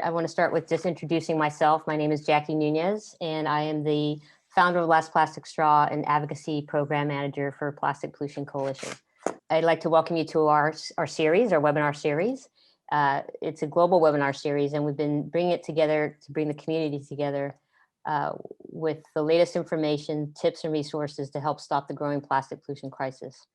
I want to start with just introducing myself. My name is Jackie Nuñez, and I am the founder of Last Plastic Straw and Advocacy Program Manager for Plastic Pollution Coalition. I'd like to welcome you to our series, our webinar series. It's a global webinar series, and we've been bringing it together to bring the community together with the latest information, tips, and resources to help stop the growing plastic pollution crisis.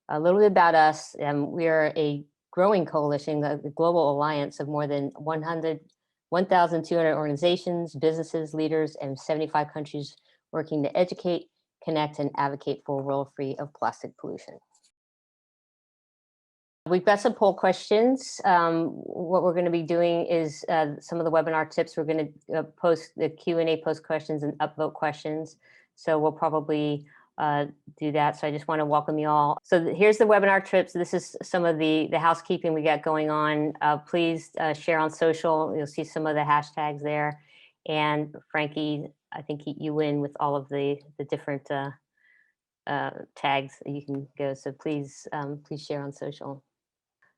A little bit about us. We are a growing coalition, the global alliance of more than 1,200 organizations, businesses, leaders, and 75 countries working to educate, connect, and advocate for a world free of plastic pollution. We've got some poll questions. What we're going to be doing is some of the webinar tips. We're going to post the Q&A, post questions, and upvote questions. So we'll probably do that. So I just want to welcome you all. So here's the webinar tips. This is some of the housekeeping we got going on. Please share on social. You'll see some of the hashtags there. And Frankie, I think you win with all of the different tags that you can go. So please share on social.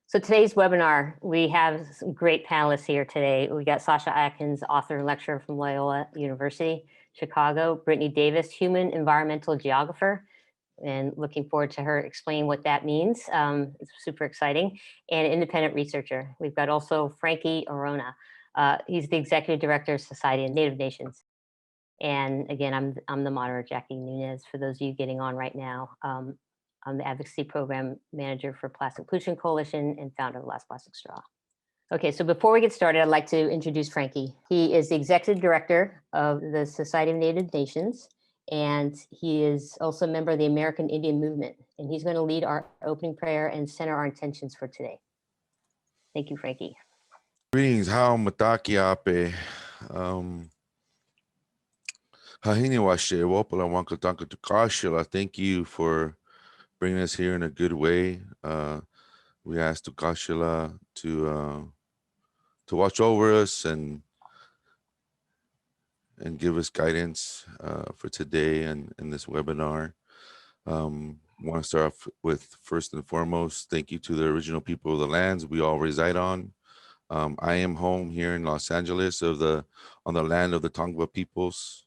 So today's webinar, we have some great panelists here today. We got Sasha Adkins, author and lecturer from Loyola University, Chicago. Brittany Davis, human environmental geographer, and looking forward to her explaining what that means. It's super exciting. And independent researcher. We've got also Frankie Orona. He's the executive director of Society of Native Nations. And again, I'm the moderator, Jackie Nuñez, for those of you getting on right now. I'm the Advocacy Program Manager for Plastic Pollution Coalition and founder of Last Plastic Straw. Okay, so before we get started, I'd like to introduce Frankie. He is the Executive Director of the Society of Native Nations, and he is also a member of the American Indian Movement, and he's going to lead our opening prayer and center our intentions for today. Thank you, Frankie. Greetings, how matakiape. Hahini washe wopala wanka tanka tukashila. Thank you for bringing us here in a good way. We ask Tukashila to watch over us and give us guidance for today and in this webinar. Want to start off with, first and foremost, thank you to the original people of the lands we all reside on. I am home here in Los Angeles on the land of the Tongva peoples.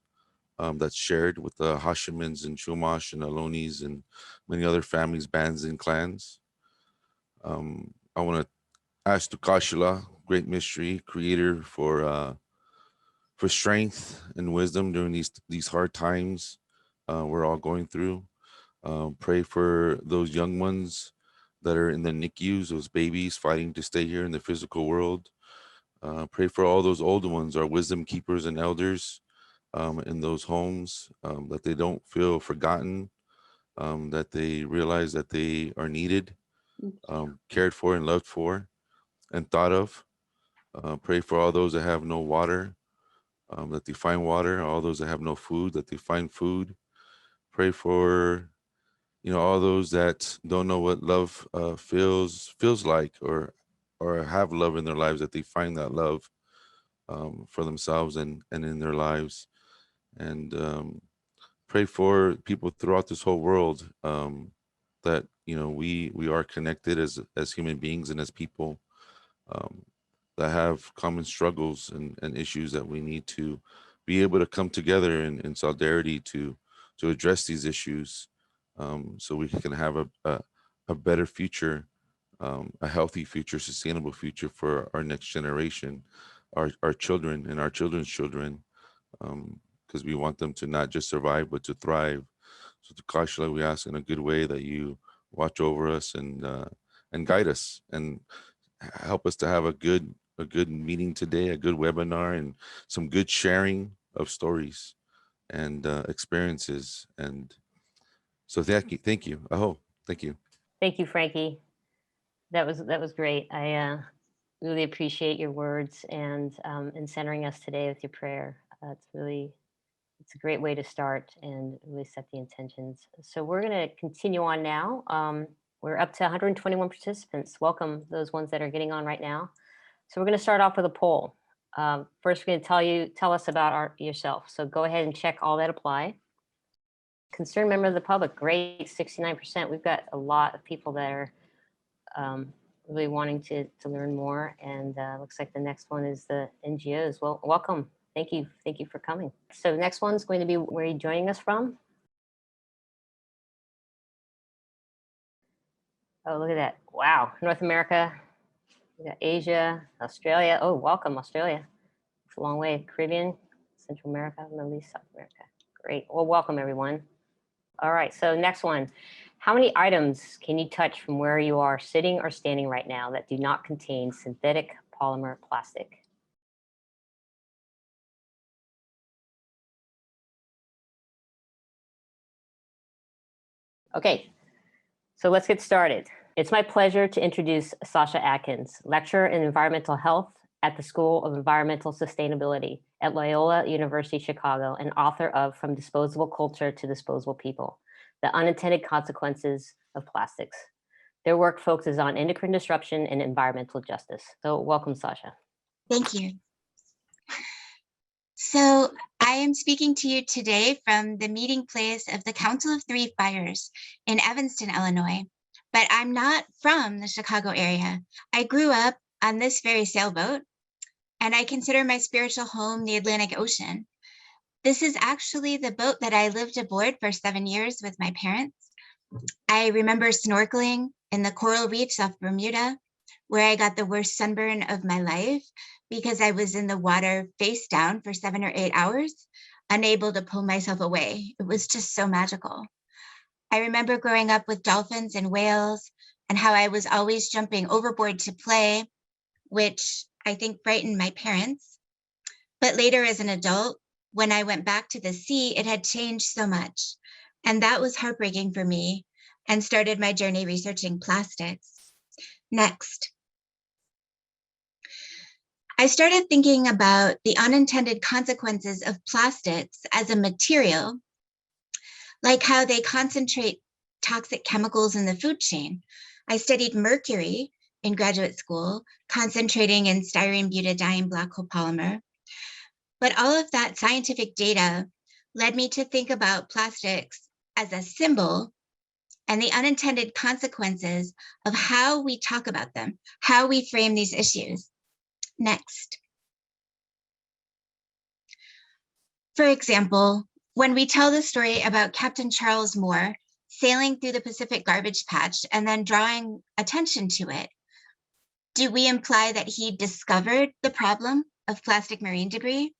That's shared with the Hashimans and Chumash and Alonis and many other families, bands, and clans. I want to ask Tukashila, great mystery, creator, for strength and wisdom during these hard times we're all going through. Pray for those young ones that are in the NICUs, those babies fighting to stay here in the physical world. Pray for all those older ones, our wisdom keepers and elders, in those homes, that they don't feel forgotten, that they realize that they are needed, cared for and loved for and thought of. Pray for all those that have no water, that they find water, all those that have no food, that they find food. Pray for, all those that don't know what love feels like, or have love in their lives, that they find that love for themselves and in their lives. And pray for people throughout this whole world, that we are connected as human beings and as people, that have common struggles and issues that we need to be able to come together in solidarity to address these issues, so we can have a better future, a healthy future, sustainable future for our next generation, our children and our children's children, because we want them to not just survive, but to thrive. So Tukashila, we ask in a good way that you watch over us and guide us and help us to have a good meeting today, a good webinar, and some good sharing of stories and experiences. And so thank you. Aho, thank you. Thank you, Frankie. That was great. I really appreciate your words and centering us today with your prayer. It's a great way to start and really set the intentions. So we're going to continue on now. We're up to 121 participants. Welcome those ones that are getting on right now. So we're going to start off with a poll. First, we're going to tell us about yourself. So go ahead and check all that apply. Concerned member of the public, great, 69%. We've got a lot of people that are really wanting to learn more. And looks like the next one is the NGOs. Well, welcome. Thank you for coming. So the next one's going to be where you're joining us from. Oh, look at that. Wow. North America, we got Asia, Australia. Oh, welcome, Australia. It's a long way. Caribbean, Central America, Middle East, South America. Great. Well, welcome, everyone. All right. So next one. How many items can you touch from where you are sitting or standing right now that do not contain synthetic polymer plastic? Okay, so let's get started. It's my pleasure to introduce Sasha Adkins, lecturer in environmental health at the School of Environmental Sustainability at Loyola University, Chicago, and author of From Disposable Culture to Disposable People, The Unintended Consequences of Plastics. Their work focuses on endocrine disruption and environmental justice. So welcome, Sasha. Thank you. So I am speaking to you today from the meeting place of the Council of Three Fires in Evanston, Illinois, but I'm not from the Chicago area. I grew up on this very sailboat, and I consider my spiritual home the Atlantic Ocean. This is actually the boat that I lived aboard for 7 years with my parents. I remember snorkeling in the coral reefs off Bermuda, where I got the worst sunburn of my life because I was in the water face down for 7 or 8 hours, unable to pull myself away. It was just so magical. I remember growing up with dolphins and whales and how I was always jumping overboard to play, which I think frightened my parents. But later as an adult, when I went back to the sea, it had changed so much. And that was heartbreaking for me and started my journey researching plastics. Next. I started thinking about the unintended consequences of plastics as a material, like how they concentrate toxic chemicals in the food chain. I studied mercury in graduate school, concentrating in styrene butadiene black hole polymer. But all of that scientific data led me to think about plastics as a symbol and the unintended consequences of how we talk about them, how we frame these issues. Next. For example, when we tell the story about Captain Charles Moore sailing through the Pacific garbage patch and then drawing attention to it, do we imply that he discovered the problem of plastic marine debris?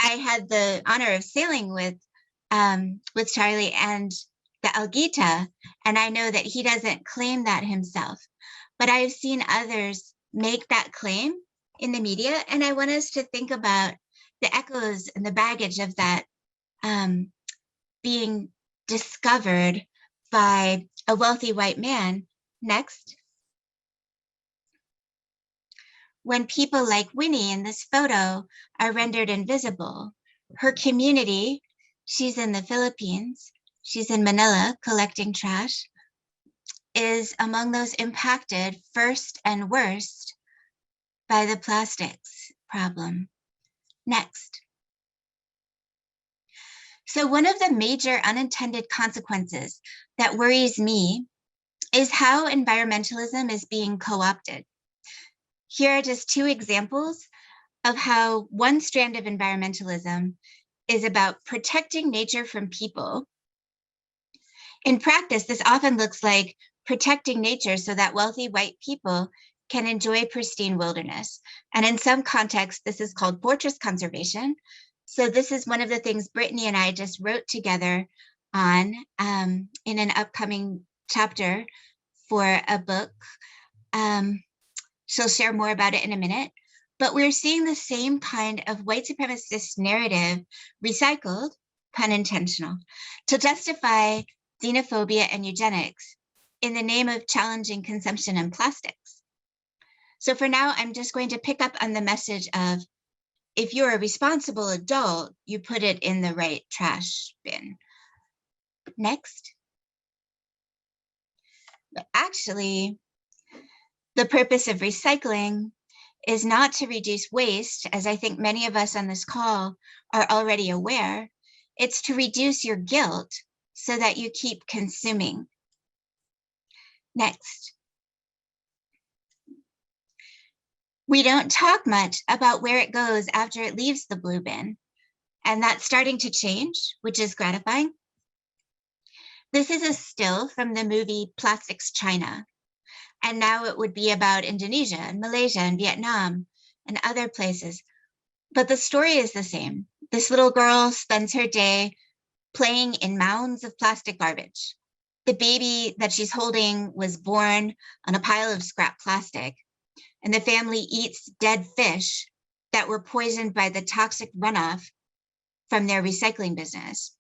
I had the honor of sailing with Charlie and the Algeta, and I know that he doesn't claim that himself, but I've seen others make that claim in the media, and I want us to think about the echoes and the baggage of that being discovered by a wealthy white man. Next. When people like Winnie in this photo are rendered invisible, her community, she's in the Philippines, she's in Manila collecting trash, is among those impacted first and worst by the plastics problem. Next. So one of the major unintended consequences that worries me is how environmentalism is being co-opted. Here are just two examples of how one strand of environmentalism is about protecting nature from people. In practice, this often looks like protecting nature so that wealthy white people can enjoy pristine wilderness. And in some contexts, this is called fortress conservation. So this is one of the things Brittany and I just wrote together on in an upcoming chapter for a book. She'll share more about it in a minute. But we're seeing the same kind of white supremacist narrative recycled, pun intentional, to justify xenophobia and eugenics in the name of challenging consumption and plastics. So for now, I'm just going to pick up on the message of, if you're a responsible adult, you put it in the right trash bin. Next. But actually, the purpose of recycling is not to reduce waste, as I think many of us on this call are already aware. It's to reduce your guilt so that you keep consuming. Next. We don't talk much about where it goes after it leaves the blue bin, and that's starting to change, which is gratifying. This is a still from the movie Plastics China, and now it would be about Indonesia and Malaysia and Vietnam and other places. But the story is the same. This little girl spends her day playing in mounds of plastic garbage. The baby that she's holding was born on a pile of scrap plastic, and the family eats dead fish that were poisoned by the toxic runoff from their recycling business.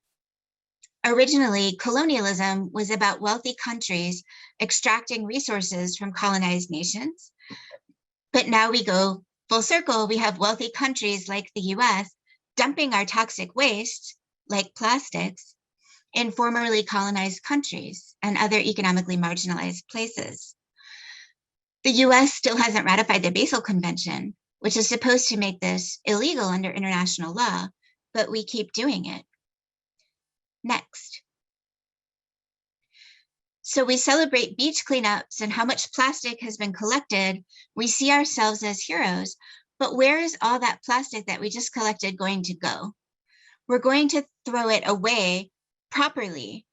Originally, colonialism was about wealthy countries extracting resources from colonized nations. But now we go full circle. We have wealthy countries like the US dumping our toxic waste, like plastics, in formerly colonized countries and other economically marginalized places. The US still hasn't ratified the Basel Convention, which is supposed to make this illegal under international law, but we keep doing it. Next. So we celebrate beach cleanups and how much plastic has been collected. We see ourselves as heroes, but where is all that plastic that we just collected going to go? We're going to throw it away properly,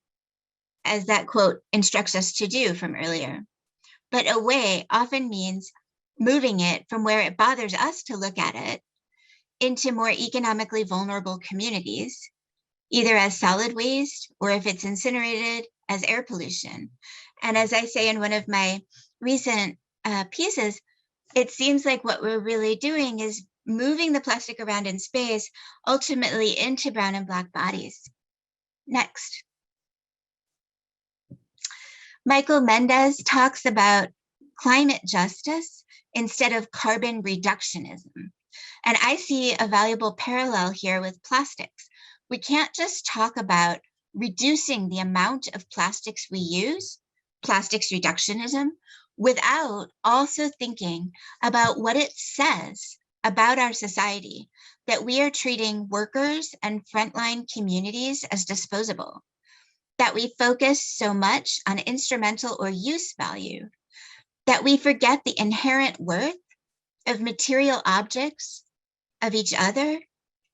as that quote instructs us to do from earlier. But away often means moving it from where it bothers us to look at it into more economically vulnerable communities, either as solid waste or if it's incinerated as air pollution. And as I say in one of my recent pieces, it seems like what we're really doing is moving the plastic around in space, ultimately into brown and Black bodies. Next. Michael Mendez talks about climate justice instead of carbon reductionism. And I see a valuable parallel here with plastics. We can't just talk about reducing the amount of plastics we use, plastics reductionism, without also thinking about what it says about our society, that we are treating workers and frontline communities as disposable, that we focus so much on instrumental or use value, that we forget the inherent worth of material objects, of each other,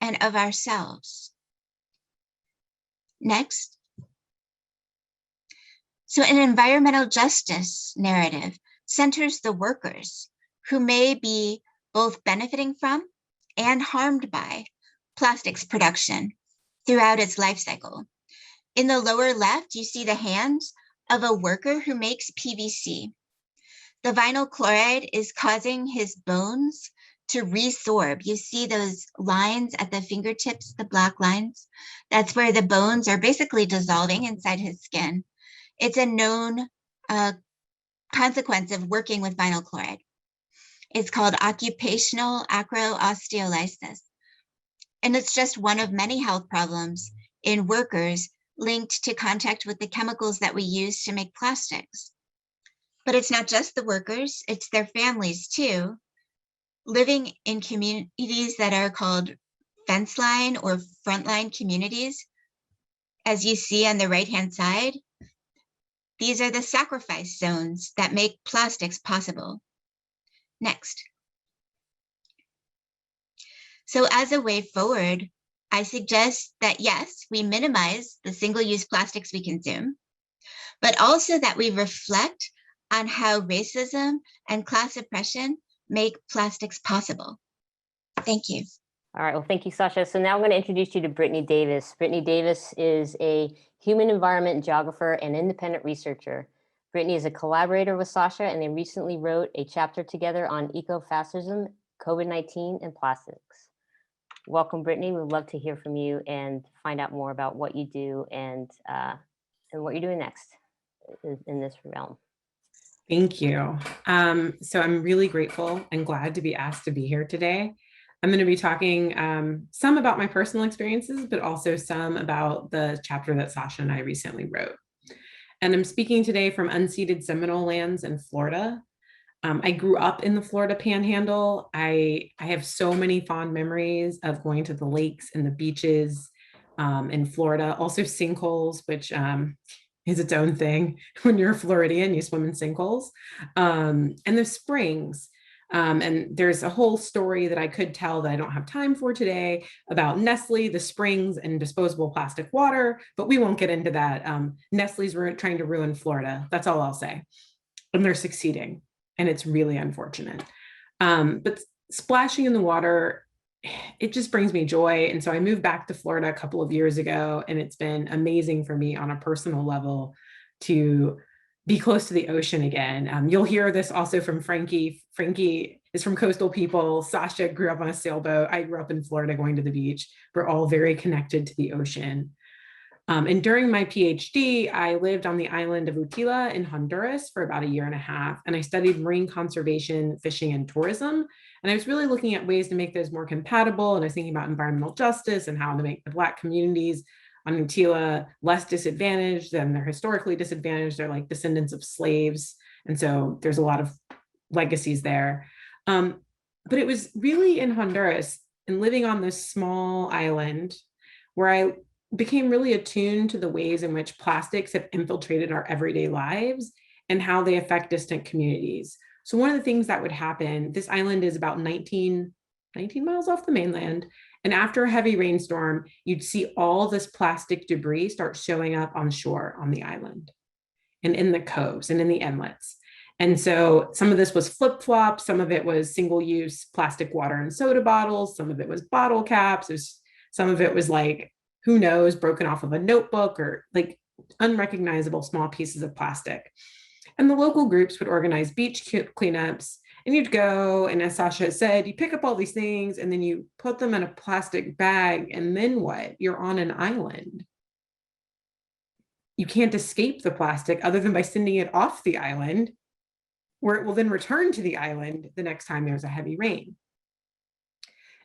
and of ourselves. Next. So an environmental justice narrative centers the workers who may be both benefiting from and harmed by plastics production throughout its life cycle. In the lower left, you see the hands of a worker who makes PVC. The vinyl chloride is causing his bones to resorb. You see those lines at the fingertips, the black lines? That's where the bones are basically dissolving inside his skin. It's a known consequence of working with vinyl chloride. It's called occupational acro-osteolysis. And it's just one of many health problems in workers linked to contact with the chemicals that we use to make plastics. But it's not just the workers, it's their families too, living in communities that are called fence line or frontline communities. As you see on the right-hand side, these are the sacrifice zones that make plastics possible. Next. So as a way forward, I suggest that yes, we minimize the single-use plastics we consume, but also that we reflect on how racism and class oppression make plastics possible. Thank you. All right, well, thank you, Sasha. So now I'm going to introduce you to Brittany Davis. Brittany Davis is a human environment geographer and independent researcher. Brittany is a collaborator with Sasha, and they recently wrote a chapter together on eco-facism, COVID-19, and plastics. Welcome, Brittany. We'd love to hear from you and find out more about what you do and what you're doing next in this realm. Thank you. So I'm really grateful and glad to be asked to be here today. I'm going to be talking some about my personal experiences, but also some about the chapter that Sasha and I recently wrote. And I'm speaking today from unceded Seminole lands in Florida. I grew up in the Florida Panhandle. I have so many fond memories of going to the lakes and the beaches in Florida, also sinkholes, which is its own thing. When you're a Floridian, you swim in sinkholes, and the springs. And there's a whole story that I could tell that I don't have time for today about Nestle, the springs, and disposable plastic water, but we won't get into that. Nestle's trying to ruin Florida. That's all I'll say. And they're succeeding, and it's really unfortunate. But splashing in the water, it just brings me joy. And so I moved back to Florida a couple of years ago, and it's been amazing for me on a personal level to be close to the ocean again. You'll hear this also from Frankie. Frankie is from coastal people. Sasha grew up on a sailboat. I grew up in Florida going to the beach. We're all very connected to the ocean. And during my PhD, I lived on the island of Utila in Honduras for about 1.5 years. And I studied marine conservation, fishing, and tourism. And I was really looking at ways to make those more compatible. And I was thinking about environmental justice and how to make the Black communities on Utila less disadvantaged than they're historically disadvantaged. They're like descendants of slaves. And so there's a lot of legacies there. But it was really in Honduras and living on this small island where I became really attuned to the ways in which plastics have infiltrated our everyday lives and how they affect distant communities. So one of the things that would happen, this island is about 19 miles off the mainland. And after a heavy rainstorm, you'd see all this plastic debris start showing up on shore on the island and in the coves and in the inlets. And so some of this was flip-flops, some of it was single-use plastic water and soda bottles, some of it was bottle caps, some of it was like, who knows, broken off of a notebook or like unrecognizable small pieces of plastic. And the local groups would organize beach cleanups. And you'd go, and as Sasha said, you pick up all these things and then you put them in a plastic bag, and then what? You're on an island. You can't escape the plastic other than by sending it off the island, where it will then return to the island the next time there's a heavy rain.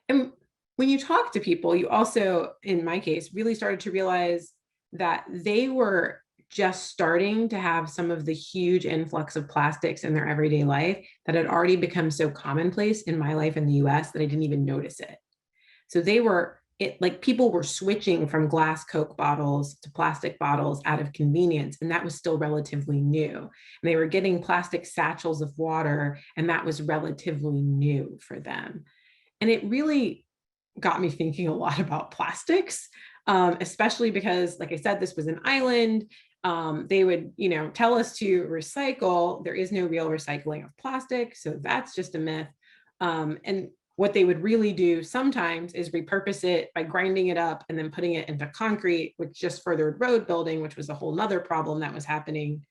And when you talk to people, you also, in my case, really started to realize that they were just starting to have some of the huge influx of plastics in their everyday life that had already become so commonplace in my life in the US that I didn't even notice it. So people were switching from glass Coke bottles to plastic bottles out of convenience, and that was still relatively new. And they were getting plastic satchels of water, and that was relatively new for them. And it really got me thinking a lot about plastics, especially because, like I said, this was an island. They would, tell us to recycle. There is no real recycling of plastic, so that's just a myth. And what they would really do sometimes is repurpose it by grinding it up and then putting it into concrete, which just furthered road building, which was a whole nother problem that was happening.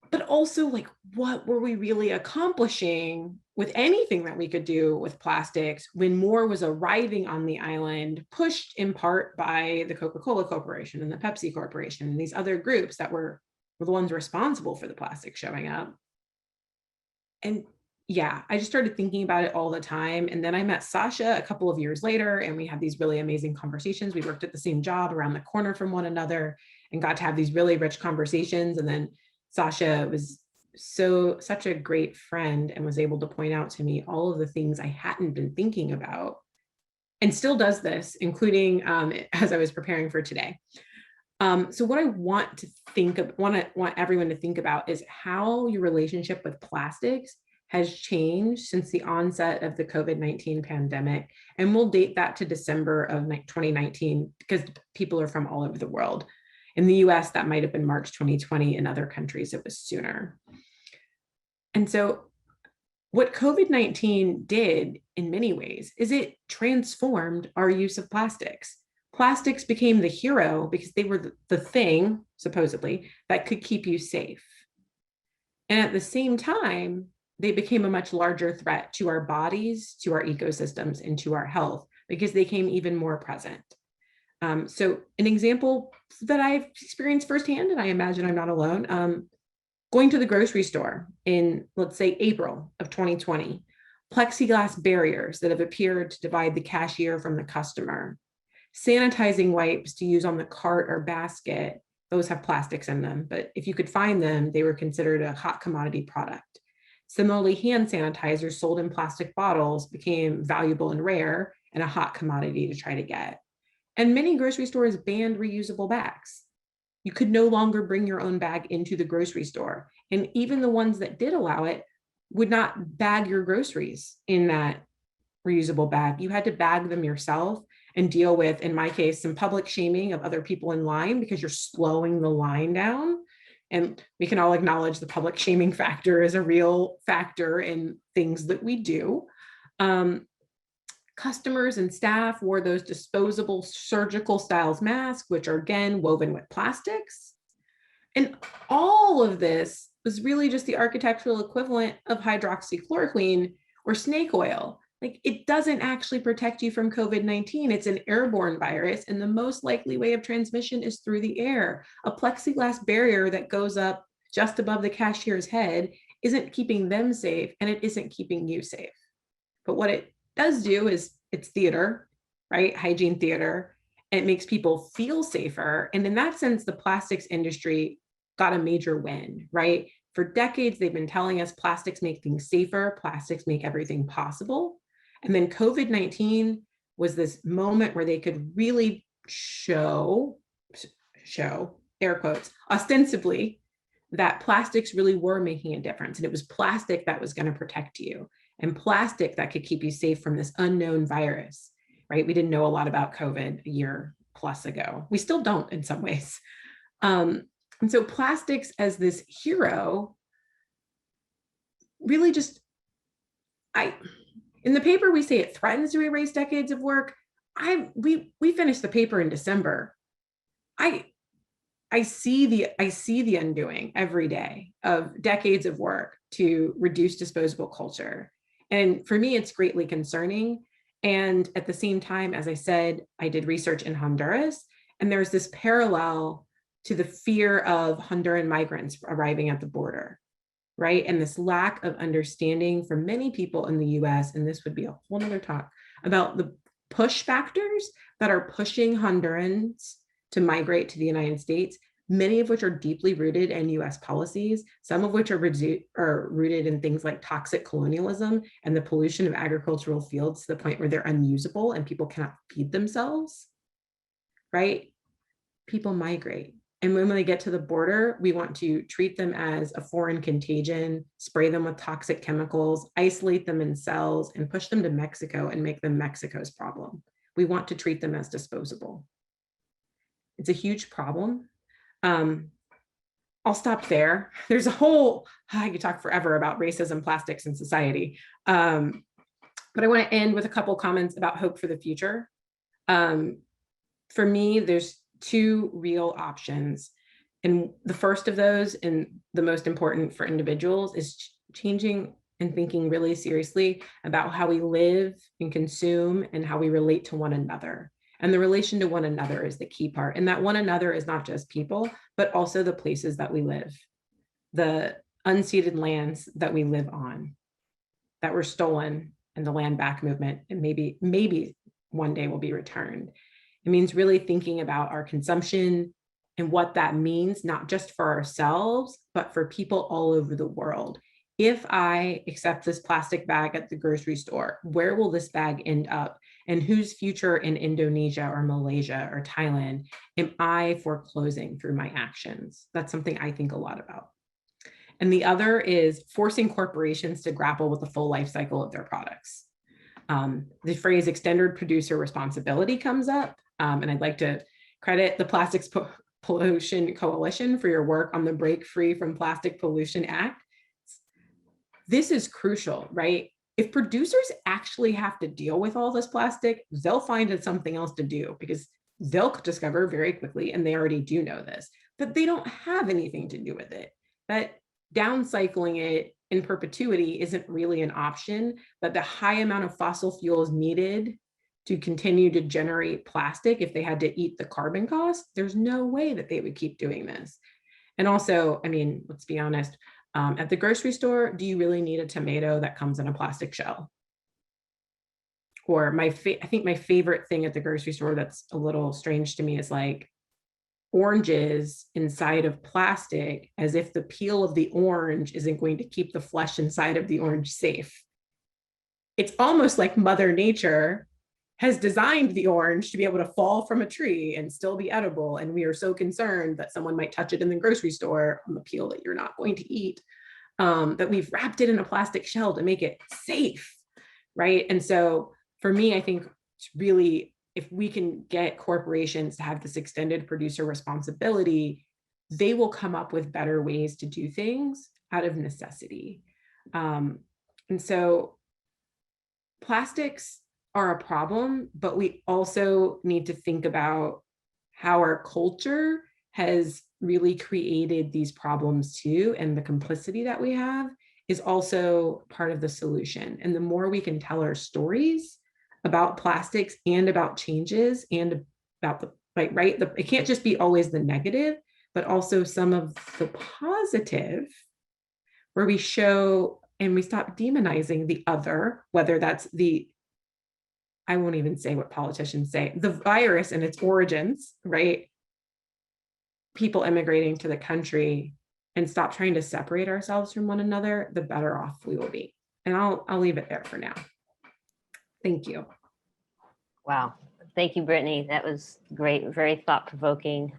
But also, like, what were we really accomplishing with anything that we could do with plastics when more was arriving on the island, pushed in part by the Coca-Cola Corporation and the Pepsi Corporation and these other groups that were the ones responsible for the plastic showing up? And yeah, I just started thinking about it all the time. And then I met Sasha a couple of years later, and we had these really amazing conversations. We worked at the same job around the corner from one another and got to have these really rich conversations. And then Sasha was such a great friend and was able to point out to me all of the things I hadn't been thinking about, and still does this, including as I was preparing for today. So what I want everyone to think about is how your relationship with plastics has changed since the onset of the COVID-19 pandemic. And we'll date that to December of 2019 because people are from all over the world. In the US, that might have been March 2020. In other countries, it was sooner. And so what COVID-19 did in many ways is it transformed our use of plastics. Plastics became the hero because they were the thing, supposedly, that could keep you safe. And at the same time, they became a much larger threat to our bodies, to our ecosystems, and to our health because they became even more present. So an example that I've experienced firsthand, and I imagine I'm not alone, going to the grocery store in, let's say, April of 2020, plexiglass barriers that have appeared to divide the cashier from the customer, sanitizing wipes to use on the cart or basket, those have plastics in them, but if you could find them, they were considered a hot commodity product. Similarly, hand sanitizers sold in plastic bottles became valuable and rare and a hot commodity to try to get. And many grocery stores banned reusable bags. You could no longer bring your own bag into the grocery store. And even the ones that did allow it would not bag your groceries in that reusable bag. You had to bag them yourself and deal with, in my case, some public shaming of other people in line because you're slowing the line down. And we can all acknowledge the public shaming factor is a real factor in things that we do. Customers and staff wore those disposable surgical styles masks, which are again woven with plastics. And all of this was really just the architectural equivalent of hydroxychloroquine or snake oil. Like, it doesn't actually protect you from COVID-19. It's an airborne virus, and the most likely way of transmission is through the air. A plexiglass barrier that goes up just above the cashier's head isn't keeping them safe, and it isn't keeping you safe. But what it does do is it's theater, right? Hygiene theater. And it makes people feel safer. And in that sense, the plastics industry got a major win, right? For decades, they've been telling us plastics make things safer, plastics make everything possible. And then COVID-19 was this moment where they could really show, air quotes, ostensibly, that plastics really were making a difference. And it was plastic that was going to protect you, and plastic that could keep you safe from this unknown virus, right? We didn't know a lot about COVID a year plus ago. We still don't in some ways. And so plastics as this hero really just, in the paper, we say it threatens to erase decades of work. We finished the paper in December. I see the undoing every day of decades of work to reduce disposable culture. And for me, it's greatly concerning. And at the same time, as I said, I did research in Honduras, and there's this parallel to the fear of Honduran migrants arriving at the border, right? And this lack of understanding for many people in the US, and this would be a whole nother talk, about the push factors that are pushing Hondurans to migrate to the United States, many of which are deeply rooted in US policies, some of which are rooted in things like toxic colonialism and the pollution of agricultural fields to the point where they're unusable and people cannot feed themselves, right? People migrate. And when they get to the border, we want to treat them as a foreign contagion, spray them with toxic chemicals, isolate them in cells, and push them to Mexico and make them Mexico's problem. We want to treat them as disposable. It's a huge problem. I'll stop there. There's a whole, I could talk forever about racism, plastics, and society. But I want to end with a couple comments about hope for the future. For me, there's two real options. And the first of those, and the most important for individuals, is changing and thinking really seriously about how we live and consume and how we relate to one another. And the relation to one another is the key part. And that one another is not just people, but also the places that we live, the unceded lands that we live on, that were stolen in the land back movement, and maybe one day will be returned. It means really thinking about our consumption and what that means, not just for ourselves, but for people all over the world. If I accept this plastic bag at the grocery store, where will this bag end up? And whose future in Indonesia or Malaysia or Thailand am I foreclosing through my actions? That's something I think a lot about. And the other is forcing corporations to grapple with the full life cycle of their products. The phrase extended producer responsibility comes up, and I'd like to credit the Plastics Pollution Coalition for your work on the Break Free from Plastic Pollution Act. This is crucial, right? If producers actually have to deal with all this plastic, they'll find it something else to do, because they'll discover very quickly, and they already do know this, that they don't have anything to do with it, that downcycling it in perpetuity isn't really an option, but the high amount of fossil fuels needed to continue to generate plastic, if they had to eat the carbon cost, there's no way that they would keep doing this. And also, I mean, let's be honest, at the grocery store, do you really need a tomato that comes in a plastic shell? Or I think my favorite thing at the grocery store that's a little strange to me is like oranges inside of plastic, as if the peel of the orange isn't going to keep the flesh inside of the orange safe. It's almost like Mother Nature has designed the orange to be able to fall from a tree and still be edible. And we are so concerned that someone might touch it in the grocery store on the peel that you're not going to eat. that we've wrapped it in a plastic shell to make it safe, right? And so for me, I think it's really, if we can get corporations to have this extended producer responsibility, they will come up with better ways to do things out of necessity. And so plastics are a problem, but we also need to think about how our culture has really created these problems too, and the complicity that we have is also part of the solution. And the more we can tell our stories about plastics and about changes and about the, like, right, it can't just be always the negative, but also some of the positive, where we show and we stop demonizing the other, whether that's the, I won't even say what politicians say, the virus and its origins, right? People immigrating to the country, and stop trying to separate ourselves from one another, the better off we will be. And I'll leave it there for now. Thank you. Wow. Thank you, Brittany. That was great. Very thought-provoking.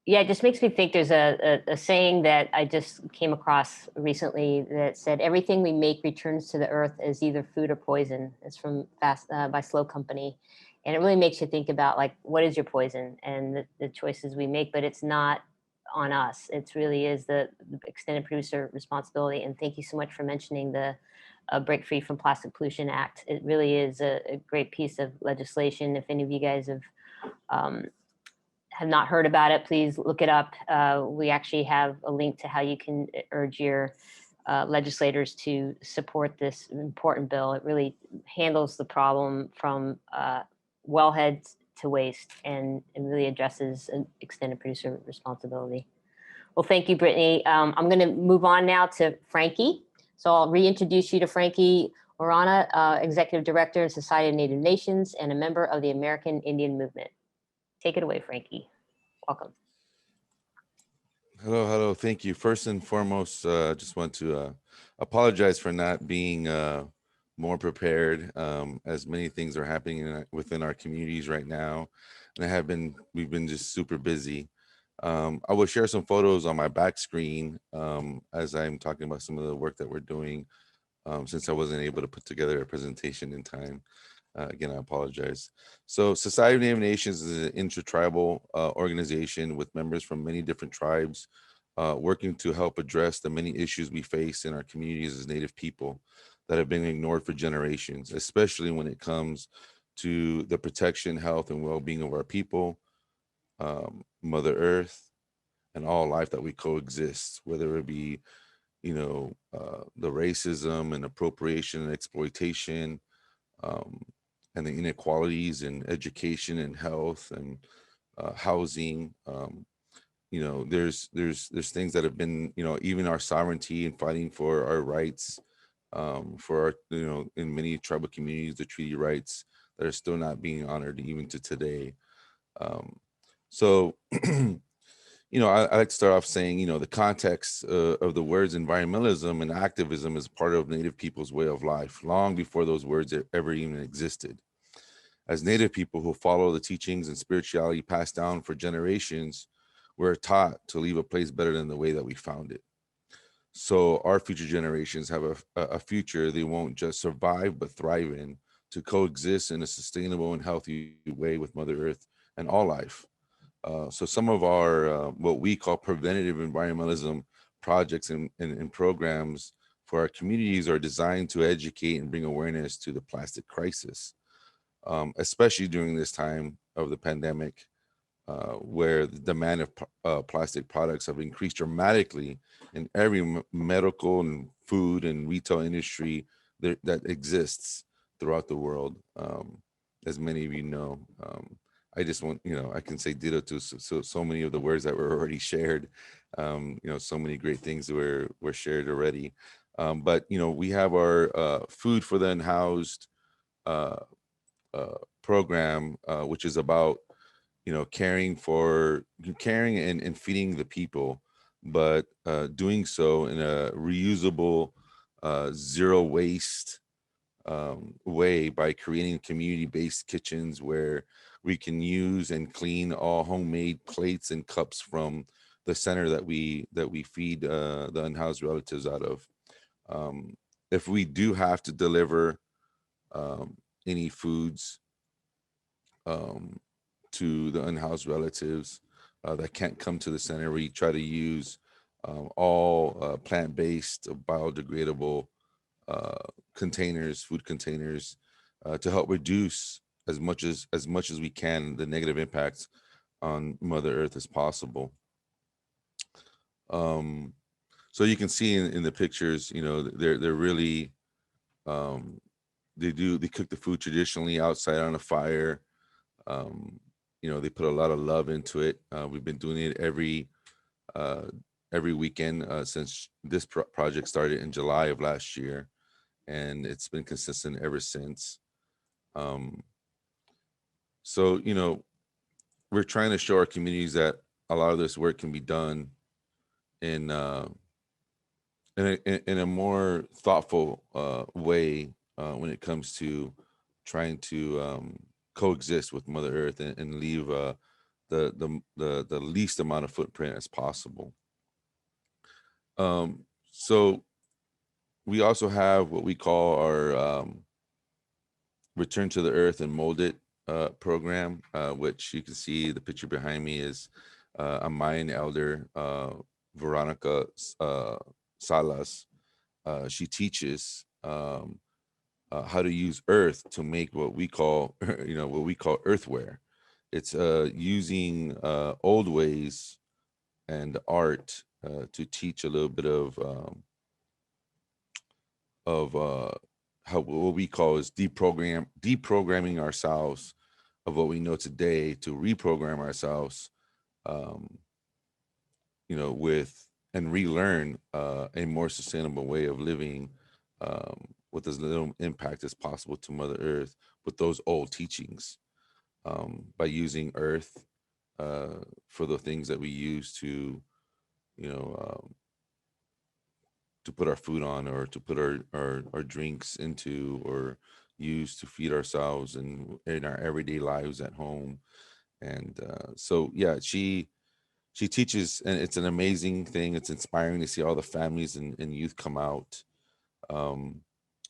Yeah, it just makes me think there's a saying that I just came across recently that said, everything we make returns to the earth as either food or poison. It's from by Slow Company. And it really makes you think about, like, what is your poison and the choices we make, but it's not on us. It really is the extended producer responsibility. And thank you so much for mentioning the Break Free from Plastic Pollution Act. It really is a great piece of legislation. If any of you guys have not heard about it, please look it up. We actually have a link to how you can urge your legislators to support this important bill. It really handles the problem from wellheads to waste, and really addresses an extended producer responsibility. Well, thank you, Brittany. I'm going to move on now to Frankie. So I'll reintroduce you to Frankie Orona, Executive Director in Society of Native Nations and a member of the American Indian Movement. Take it away, Frankie. Welcome. Hello. Thank you. First and foremost, just want to apologize for not being more prepared, as many things are happening within our communities right now, and we've been just super busy. I will share some photos on my back screen as I'm talking about some of the work that we're doing, since I wasn't able to put together a presentation in time. Again, I apologize. So Society of Native Nations is an intertribal organization with members from many different tribes, working to help address the many issues we face in our communities as Native people that have been ignored for generations, especially when it comes to the protection, health, and well-being of our people, Mother Earth, and all life that we coexist, whether it be, the racism and appropriation and exploitation, and the inequalities in education and health and housing. There's things that have been, even our sovereignty and fighting for our rights, for our, in many tribal communities, the treaty rights that are still not being honored even to today. So, I like to start off saying, the context of the words environmentalism and activism is part of Native people's way of life, long before those words ever even existed. As Native people who follow the teachings and spirituality passed down for generations, we're taught to leave a place better than the way that we found it. So our future generations have a future they won't just survive, but thrive in, to coexist in a sustainable and healthy way with Mother Earth and all life. So some of our, what we call preventative environmentalism projects and programs for our communities are designed to educate and bring awareness to the plastic crisis, especially during this time of the pandemic, where the demand of plastic products have increased dramatically in every medical and food and retail industry that exists throughout the world. As many of you know, I just want, I can say ditto to so many of the words that were already shared. So many great things were shared already. But we have our Food for the Unhoused program, which is about caring and feeding the people, but doing so in a reusable, zero waste way by creating community-based kitchens where we can use and clean all homemade plates and cups from the center that we feed the unhoused relatives out of. If we do have to deliver any foods to the unhoused relatives that can't come to the center, we try to use all plant-based, biodegradable containers, food containers, to help reduce as much as we can the negative impacts on Mother Earth as possible. So you can see in the pictures, you know, they're really they cook the food traditionally outside on a fire. You know, they put a lot of love into it. We've been doing it every weekend since this project started in July of last year, and it's been consistent ever since. So, you know, we're trying to show our communities that a lot of this work can be done in a more thoughtful way when it comes to trying to coexist with Mother Earth and leave the least amount of footprint as possible. So we also have what we call our Return to the Earth and Mold It program, which you can see the picture behind me is a Mayan elder, Veronica Salas. She teaches how to use earth to make what we call, you know, what we call earthware. It's using old ways and art to teach a little bit of how what we call is deprogramming ourselves of what we know today to reprogram ourselves, you know, with and relearn a more sustainable way of living with as little impact as possible to Mother Earth with those old teachings, by using earth for the things that we use to, you know, to put our food on, or to put our drinks into, or use to feed ourselves and in our everyday lives at home. And so, yeah, she teaches, and it's an amazing thing. It's inspiring to see all the families and youth come out.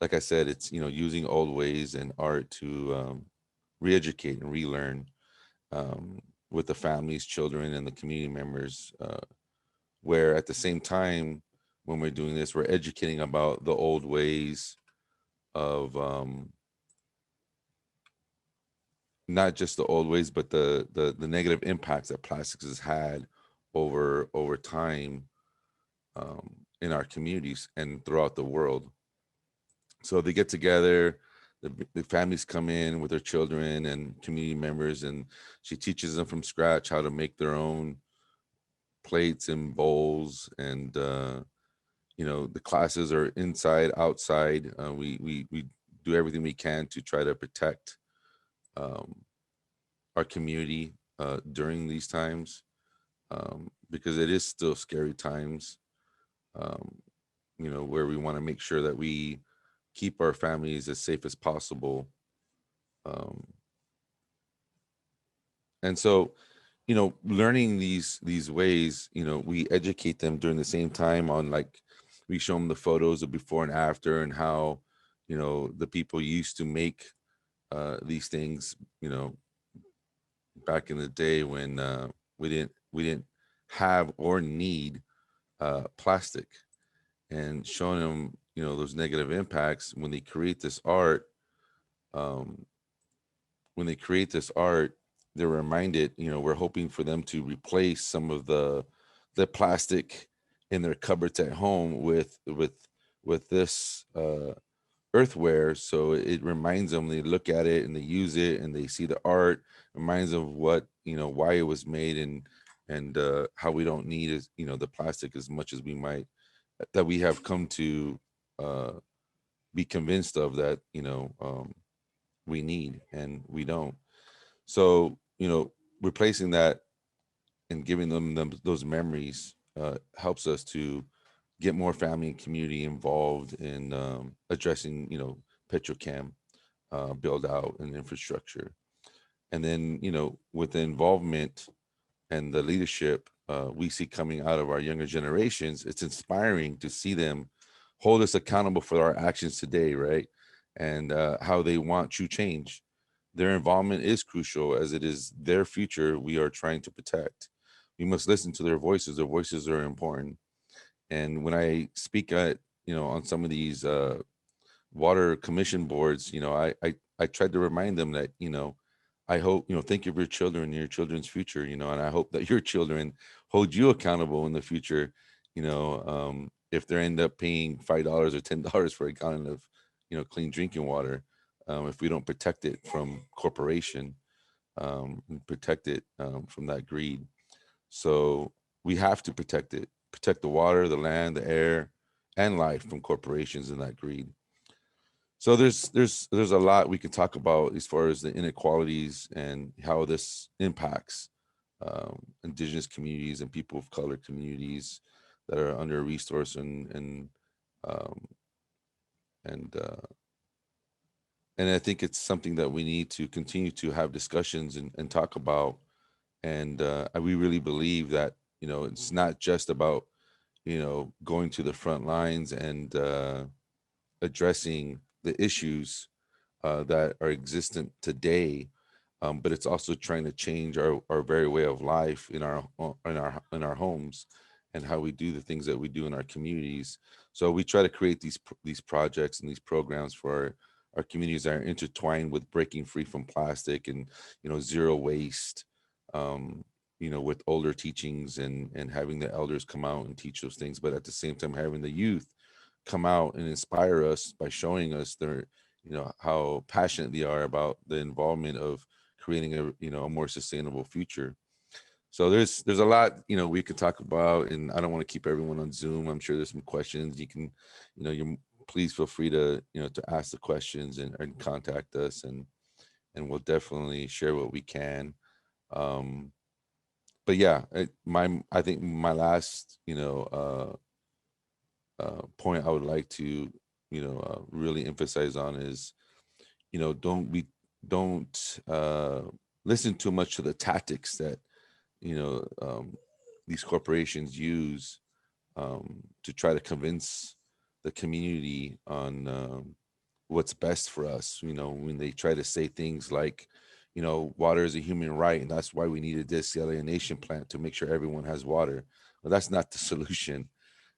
Like I said, it's, you know, using old ways and art to re-educate and relearn with the families, children, and the community members, where at the same time, when we're doing this, we're educating about the old ways of not just the old ways, but the negative impacts that plastics has had over time in our communities and throughout the world. So they get together, the families come in with their children and community members, and she teaches them from scratch how to make their own plates and bowls. And you know, the classes are inside, outside. We do everything we can to try to protect our community during these times, because it is still scary times, you know, where we want to make sure that we keep our families as safe as possible. And so, you know, learning these ways, you know, we educate them during the same time on, like, we show them the photos of before and after, and how, you know, the people used to make these things, you know, back in the day when we didn't have or need plastic, and showing them, you know, those negative impacts when they create this art. When they create this art, they're reminded, you know, we're hoping for them to replace some of the plastic in their cupboards at home with this earthware. So it reminds them, they look at it and they use it and they see the art, reminds them of what, you know, why it was made, and how we don't need, as, you know, the plastic as much as we might, that we have come to be convinced of, that, you know, we need, and we don't. So, you know, replacing that and giving them those memories helps us to get more family and community involved in addressing, you know, petrochem build out and infrastructure. And then, you know, with the involvement and the leadership we see coming out of our younger generations, it's inspiring to see them hold us accountable for our actions today, right? And how they want true change. Their involvement is crucial, as it is their future we are trying to protect. We must listen to their voices. Their voices are important. And when I speak at, on some of these water commission boards, I tried to remind them that, I hope, think of your children and your children's future, and I hope that your children hold you accountable in the future, if they end up paying $5 or $10 for a gallon of, clean drinking water, if we don't protect it from corporation, and protect it from that greed. So we have to protect the water, the land, the air, and life from corporations and that greed. So there's a lot we can talk about as far as the inequalities and how this impacts indigenous communities and people of color communities that are under resourced um, and I think it's something that we need to continue to have discussions and talk about. And we really believe that, it's not just about, going to the front lines and addressing the issues that are existent today, but it's also trying to change our very way of life in our homes and how we do the things that we do in our communities. So we try to create these projects and these programs for our communities that are intertwined with breaking free from plastic and zero waste. With older teachings and having the elders come out and teach those things, but at the same time having the youth come out and inspire us by showing us their, how passionate they are about the involvement of creating a more sustainable future. So there's a lot, we could talk about, and I don't want to keep everyone on Zoom. I'm sure there's some questions you can, you please feel free to, to ask the questions and contact us, and we'll definitely share what we can. But yeah, I think my last, point I would like to, really emphasize on is, don't listen too much to the tactics that, these corporations use to try to convince the community on what's best for us. When they try to say things like, water is a human right, and that's why we need a desalination plant to make sure everyone has water. Well, that's not the solution.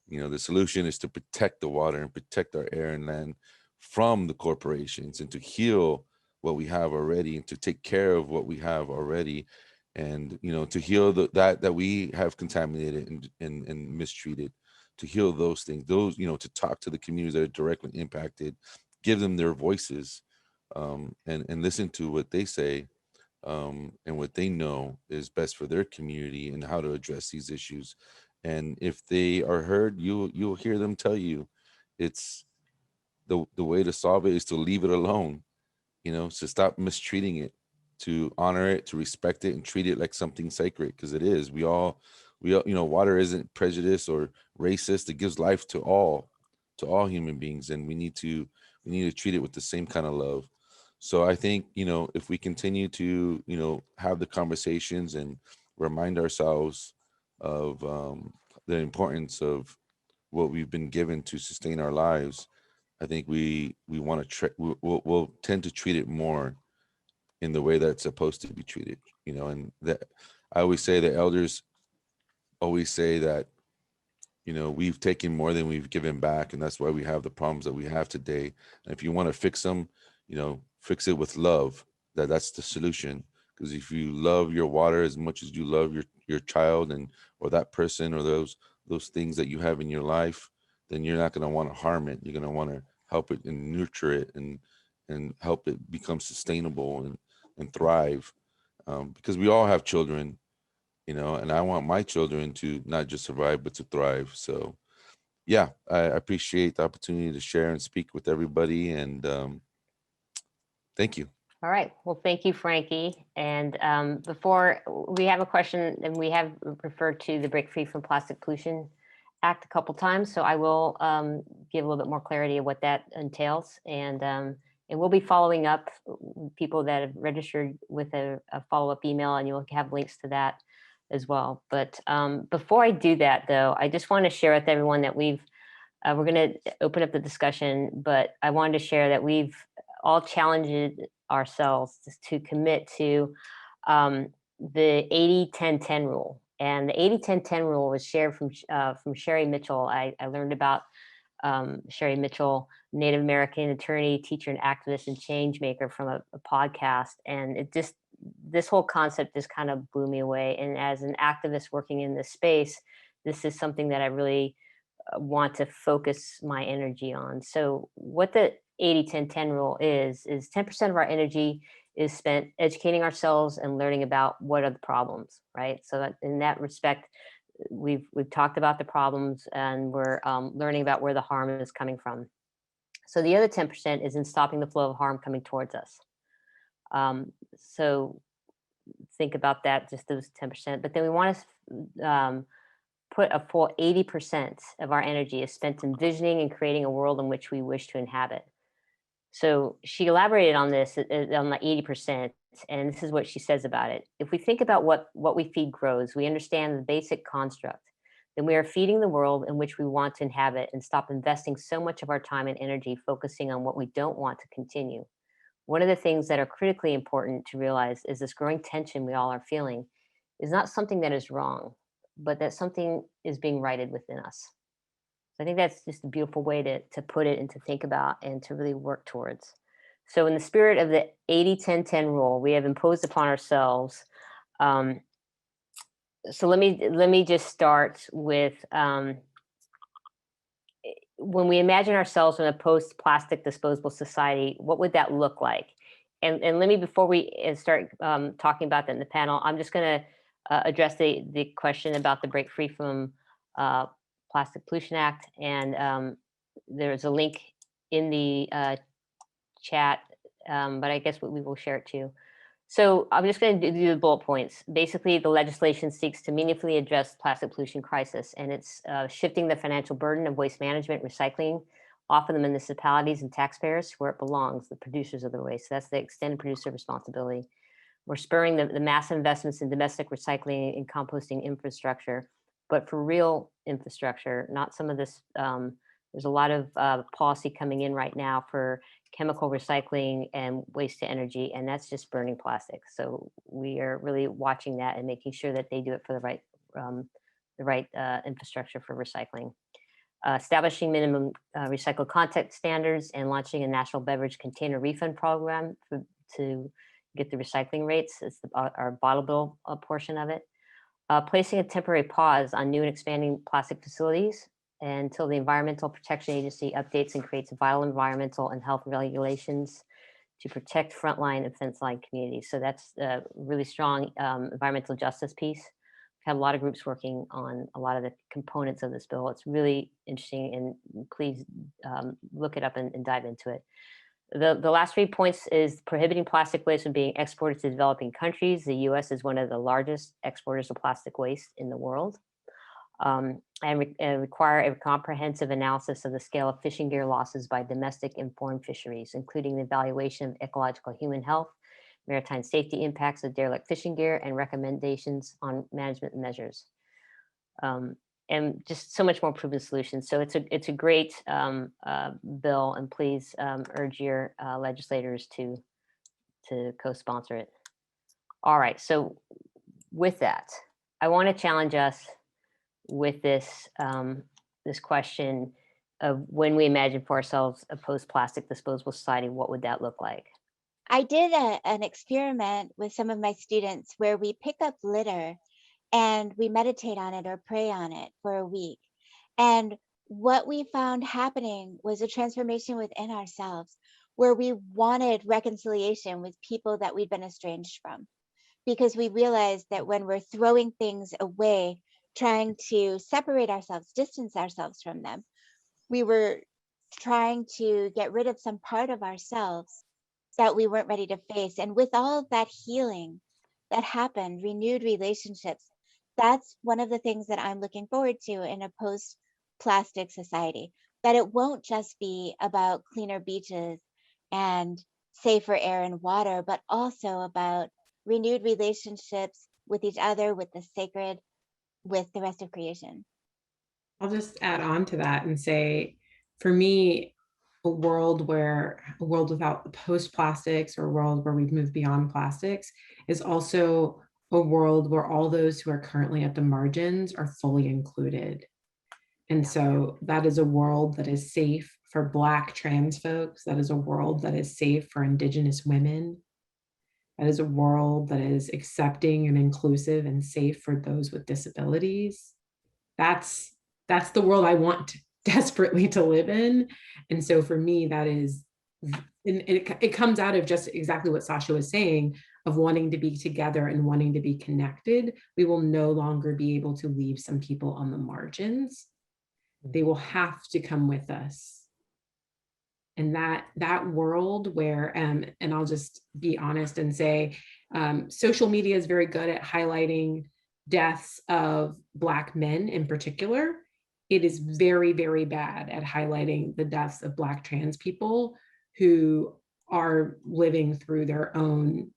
The solution is to protect the water and protect our air and land from the corporations, and to heal what we have already, and to take care of what we have already, and to heal that we have contaminated and mistreated, to heal those things, to talk to the communities that are directly impacted, give them their voices, and listen to what they say, and what they know is best for their community and how to address these issues. And if they are heard, you'll hear them tell you it's the way to solve it is to leave it alone, so stop mistreating it, to honor it, to respect it, and treat it like something sacred, because it is. We all, water isn't prejudice or racist. It gives life to all human beings, and we need to treat it with the same kind of love. So I think, if we continue to, have the conversations and remind ourselves of the importance of what we've been given to sustain our lives, I think we want to we'll tend to treat it more in the way that it's supposed to be treated, and that I always say the elders always say that, we've taken more than we've given back, and that's why we have the problems that we have today. And if you want to fix them, fix it with love. That's the solution. Because if you love your water as much as you love your child or that person or those things that you have in your life, then you're not going to want to harm it. You're going to want to help it and nurture it and help it become sustainable and thrive. Because we all have children, and I want my children to not just survive, but to thrive. So yeah, I appreciate the opportunity to share and speak with everybody. And thank you. All right. Well, thank you, Frankie. And before we have a question, and we have referred to the Break Free from Plastic Pollution Act a couple times, so I will give a little bit more clarity of what that entails. And we'll be following up people that have registered with a follow-up email, and you'll have links to that as well. But before I do that, though, I just want to share with everyone that we're going to open up the discussion, but I wanted to share that we've all challenged ourselves to commit to the 80-10-10 rule. And the 80-10-10 rule was shared from Sherry Mitchell. I learned about Sherry Mitchell, Native American attorney, teacher, and activist and change maker, from a podcast. And this whole concept just kind of blew me away. And as an activist working in this space, this is something that I really want to focus my energy on. So what the 80-10-10 rule is 10% of our energy is spent educating ourselves and learning about what are the problems, right? So that in that respect, we've talked about the problems, and we're learning about where the harm is coming from. So the other 10% is in stopping the flow of harm coming towards us. So think about that, just those 10%. But then we want to put a full 80% of our energy is spent envisioning and creating a world in which we wish to inhabit. So she elaborated on this, on the 80%, and this is what she says about it. If we think about what we feed grows, we understand the basic construct. Then we are feeding the world in which we want to inhabit, and stop investing so much of our time and energy focusing on what we don't want to continue. One of the things that are critically important to realize is this growing tension we all are feeling is not something that is wrong, but that something is being righted within us. So I think that's just a beautiful way to put it and to think about and to really work towards. So in the spirit of the 80-10-10 rule, we have imposed upon ourselves. So let me just start with when we imagine ourselves in a post-plastic disposable society, what would that look like? And let me, before we start talking about that in the panel, I'm just going to address the question about the Break Free from Plastic Pollution Act, and there's a link in the chat, but I guess we will share it too. So I'm just going to do the bullet points. Basically, the legislation seeks to meaningfully address plastic pollution crisis, and it's shifting the financial burden of waste management, recycling off of the municipalities and taxpayers where it belongs, the producers of the waste. So that's the extended producer responsibility. We're spurring the massive investments in domestic recycling and composting infrastructure, but for real infrastructure, not some of this. There's a lot of policy coming in right now for chemical recycling and waste to energy, and that's just burning plastic. So we are really watching that and making sure that they do it for the right infrastructure for recycling. Establishing minimum recycled content standards and launching a national beverage container refund program to get the recycling rates. It's our bottle bill portion of it. Placing a temporary pause on new and expanding plastic facilities until the Environmental Protection Agency updates and creates vital environmental and health regulations to protect frontline and fence line communities. So that's a really strong environmental justice piece. We've had a lot of groups working on a lot of the components of this bill. It's really interesting, and please look it up and dive into it. The last 3 points is prohibiting plastic waste from being exported to developing countries. The U.S. is one of the largest exporters of plastic waste in the world. And require a comprehensive analysis of the scale of fishing gear losses by domestic informed fisheries, including the evaluation of ecological human health, maritime safety impacts of derelict fishing gear, and recommendations on management measures. And just so much more proven solutions. So it's a great bill, and please urge your legislators to co-sponsor it. All right, so with that, I want to challenge us with this this question of, when we imagine for ourselves a post-plastic disposable society, what would that look like? I did an experiment with some of my students where we pick up litter and we meditate on it or pray on it for a week. And what we found happening was a transformation within ourselves, where we wanted reconciliation with people that we'd been estranged from, because we realized that when we're throwing things away, trying to separate ourselves, distance ourselves from them, we were trying to get rid of some part of ourselves that we weren't ready to face. And with all of that healing that happened, renewed relationships, that's one of the things that I'm looking forward to in a post-plastic society, that it won't just be about cleaner beaches and safer air and water, but also about renewed relationships with each other, with the sacred, with the rest of creation. I'll just add on to that and say, for me, a world without post-plastics, or a world where we've moved beyond plastics, is also a world where all those who are currently at the margins are fully included. And so that is a world that is safe for Black trans folks. That is a world that is safe for Indigenous women. That is a world that is accepting and inclusive and safe for those with disabilities. That's the world I want desperately to live in. And so for me, that is, and it comes out of just exactly what Sasha was saying, of wanting to be together and wanting to be connected. We will no longer be able to leave some people on the margins. They will have to come with us. And that world where, and I'll just be honest and say, social media is very good at highlighting deaths of Black men in particular. It is very, very bad at highlighting the deaths of Black trans people who are living through their own,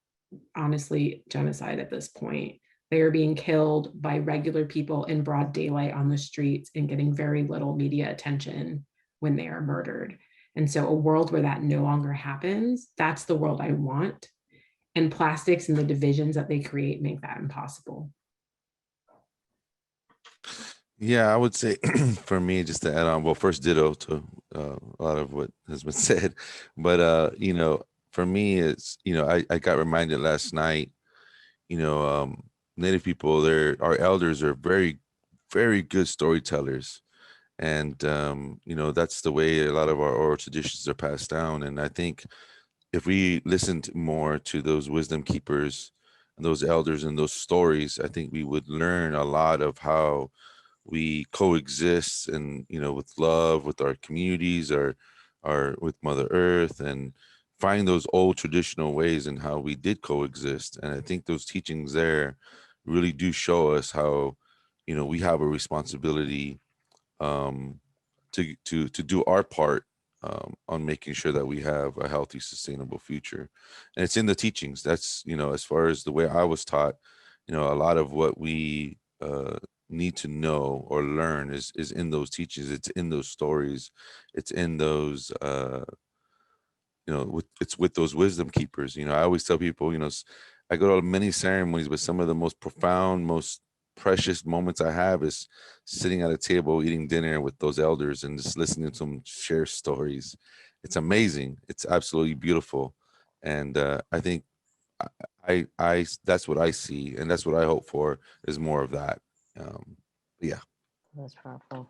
honestly, genocide at this point. They are being killed by regular people in broad daylight on the streets and getting very little media attention when they are murdered. And so a world where that no longer happens, that's the world I want. And plastics and the divisions that they create make that impossible. Yeah, I would say for me, just to add on, well, first ditto to a lot of what has been said, but you know, for me, it's, you know, I got reminded last night, you know, Native people, our elders are very, very good storytellers. And, you know, that's the way a lot of our oral traditions are passed down. And I think if we listened more to those wisdom keepers and those elders and those stories, I think we would learn a lot of how we coexist, and, you know, with love, with our communities, our with Mother Earth, and find those old traditional ways and how we did coexist. And I think those teachings there really do show us how, you know, we have a responsibility to do our part on making sure that we have a healthy, sustainable future. And it's in the teachings. That's, you know, as far as the way I was taught, you know, a lot of what we need to know or learn is in those teachings. It's in those stories. It's in those you know, it's with those wisdom keepers. You know, I always tell people, you know, I go to many ceremonies, but some of the most profound, most precious moments I have is sitting at a table eating dinner with those elders and just listening to them share stories. It's amazing. It's absolutely beautiful. And I think I that's what I see, and that's what I hope for, is more of that. Yeah. That's powerful.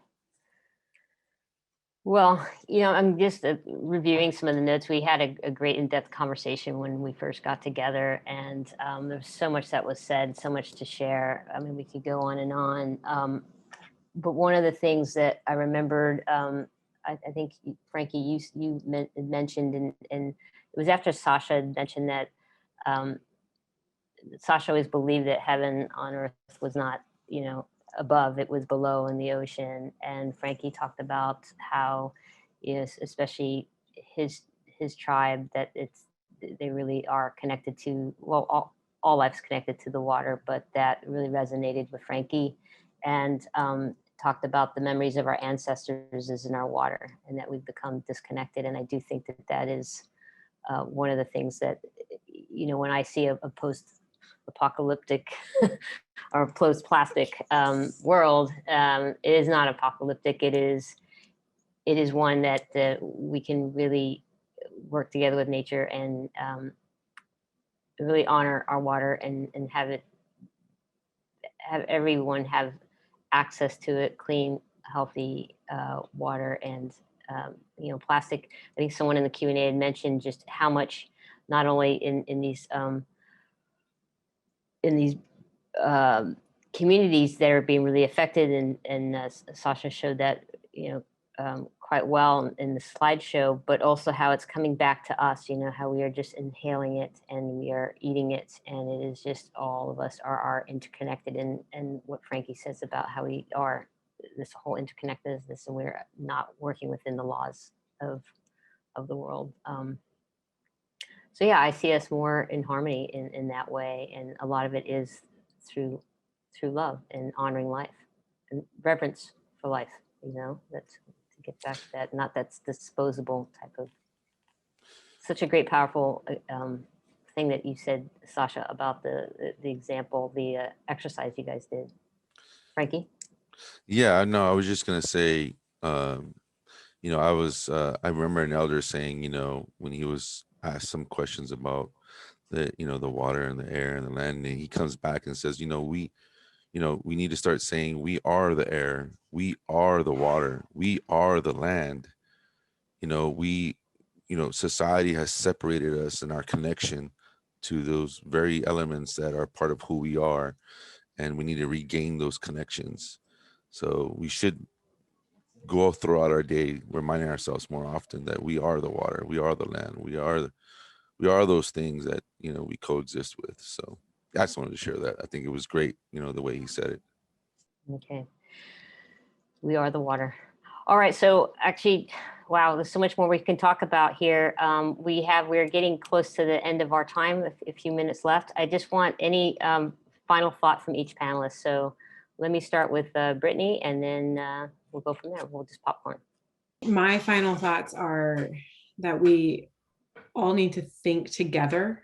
Well, you know, I'm just reviewing some of the notes. We had a great in-depth conversation when we first got together, and there's so much that was said, so much to share. I mean, we could go on and on. But one of the things that I remembered, I think, Frankie, you mentioned, and it was after Sasha had mentioned that Sasha always believed that heaven on earth was not, you know, above, it was below in the ocean. And Frankie talked about how, you know, especially his tribe, that they really are connected to, well, all life's connected to the water, but that really resonated with Frankie. And talked about the memories of our ancestors is in our water, and that we've become disconnected. And I do think that that is one of the things that, you know, when I see a post-apocalyptic or post-plastic world, it is not apocalyptic. It is one that we can really work together with nature and really honor our water and have everyone have access to it, clean, healthy water. And you know, plastic, I think someone in the Q&A had mentioned just how much, not only in these communities that are being really affected, and Sasha showed that, you know, quite well in the slideshow, but also how it's coming back to us, you know, how we are just inhaling it and we are eating it, and it is just, all of us are interconnected. And what Frankie says about how we are this whole interconnectedness, and we're not working within the laws of the world. So yeah, I see us more in harmony in that way, and a lot of it is through love and honoring life and reverence for life. You know, that's to get back to that, not that's disposable type of. Such a great, powerful thing that you said, Sasha, about the example, the exercise you guys did. Frankie? Yeah, no, I was just gonna say, you know, I remember an elder saying, you know, when he was asked some questions about the, you know, the water and the air and the land, and he comes back and says, you know, we need to start saying, we are the air, we are the water, we are the land. You know, society has separated us in our connection to those very elements that are part of who we are, and we need to regain those connections. So we should go throughout our day reminding ourselves more often that we are the water, we are the land, we are those things that, you know, we coexist with. So I just wanted to share that. I think it was great, you know, the way he said it. Okay. We are the water. All right. So actually, wow, there's so much more we can talk about here. We're getting close to the end of our time, a few minutes left. I just want any final thought from each panelist. So let me start with Brittany, and then we'll go from there. We'll just popcorn. My final thoughts are that we all need to think together,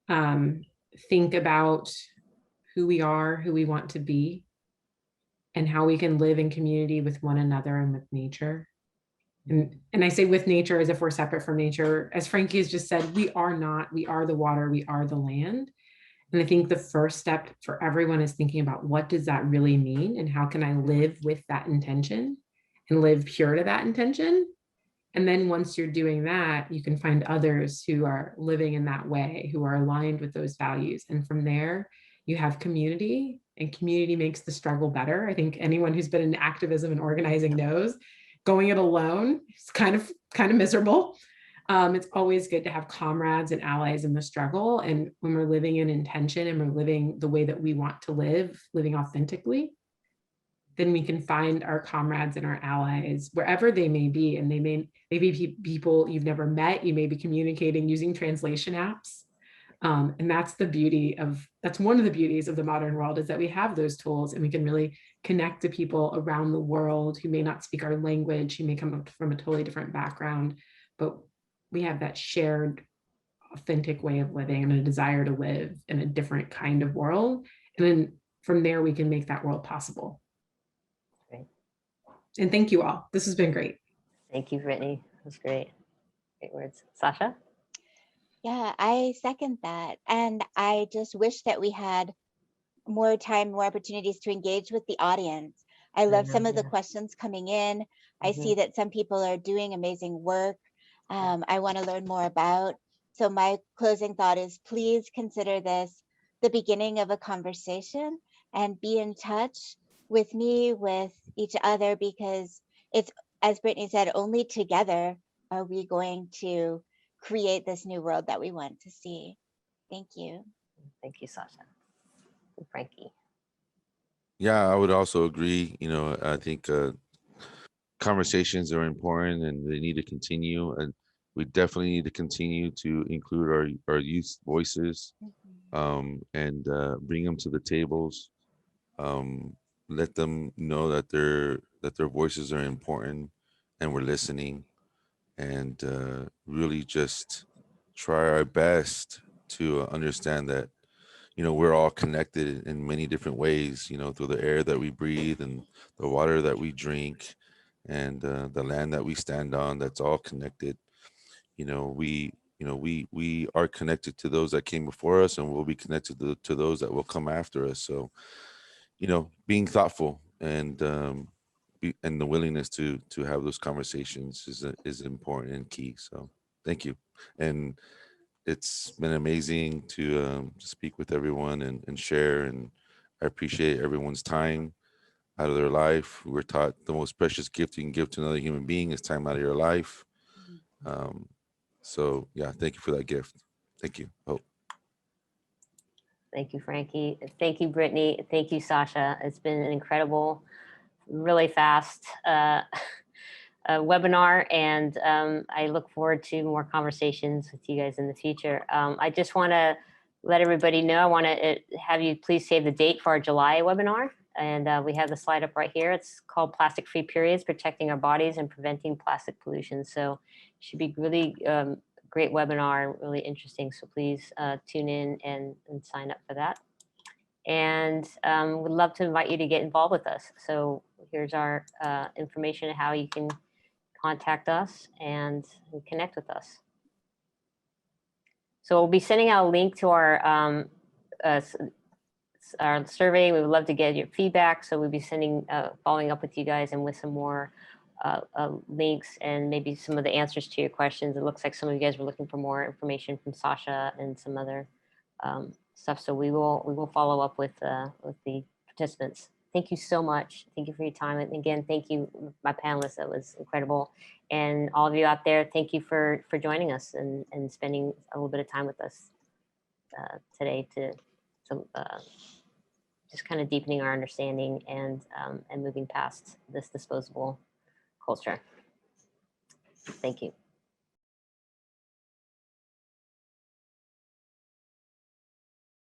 think about who we are, who we want to be, and how we can live in community with one another and with nature. And I say with nature as if we're separate from nature. As Frankie has just said, we are not, we are the water, we are the land. And I think the first step for everyone is thinking about what does that really mean and how can I live with that intention and live pure to that intention. And then once you're doing that, you can find others who are living in that way, who are aligned with those values. And from there, you have community, and community makes the struggle better. I think anyone who's been in activism and organizing knows going it alone is kind of miserable. It's always good to have comrades and allies in the struggle. And when we're living in intention and we're living the way that we want to live, living authentically, then we can find our comrades and our allies wherever they may be. And they may be people you've never met. You may be communicating using translation apps. And that's one of the beauties of the modern world, is that we have those tools and we can really connect to people around the world who may not speak our language, who may come from a totally different background, but we have that shared authentic way of living and a desire to live in a different kind of world. And then from there, we can make that world possible. Great. And thank you all. This has been great. Thank you, Brittany. That's great. Great words. Sasha? Yeah, I second that. And I just wish that we had more time, more opportunities to engage with the audience. I love some of the questions coming in. I see that some people are doing amazing work. I want to learn more about. So my closing thought is, please consider this the beginning of a conversation and be in touch with me, with each other, because it's, as Brittany said, only together are we going to create this new world that we want to see. Thank you. Thank you, Sasha. And Frankie? Yeah, I would also agree. You know, I think conversations are important and they need to continue. And we definitely need to continue to include our youth voices, and bring them to the tables. Let them know that their voices are important and we're listening, and really just try our best to understand that, you know, we're all connected in many different ways, you know, through the air that we breathe and the water that we drink and the land that we stand on. That's all connected. We are connected to those that came before us, and we'll be connected to those that will come after us. So, you know, being thoughtful and and the willingness to have those conversations is important and key. So thank you. And it's been amazing to speak with everyone and share, and I appreciate everyone's time out of their life. We're taught the most precious gift you can give to another human being is time out of your life. So yeah, thank you for that gift. Thank you. Oh. Thank you, Frankie. Thank you, Brittany. Thank you, Sasha. It's been an incredible, really fast webinar, and I look forward to more conversations with you guys in the future. I just want to let everybody know, I want to have you please save the date for our July webinar. And we have the slide up right here. It's called Plastic-Free Periods, Protecting Our Bodies and Preventing Plastic Pollution. So it should be really great webinar, really interesting. So please tune in and sign up for that. And we'd love to invite you to get involved with us. So here's our information, how you can contact us and connect with us. So we'll be sending out a link to our survey. We would love to get your feedback. So we'll be sending, following up with you guys and with some more links and maybe some of the answers to your questions. It looks like some of you guys were looking for more information from Sasha and some other stuff. So we will follow up with the participants. Thank you so much. Thank you for your time. And again, thank you, my panelists. That was incredible. And all of you out there, thank you for joining us and spending a little bit of time with us today to just kind of deepening our understanding and moving past this disposable culture. Thank you.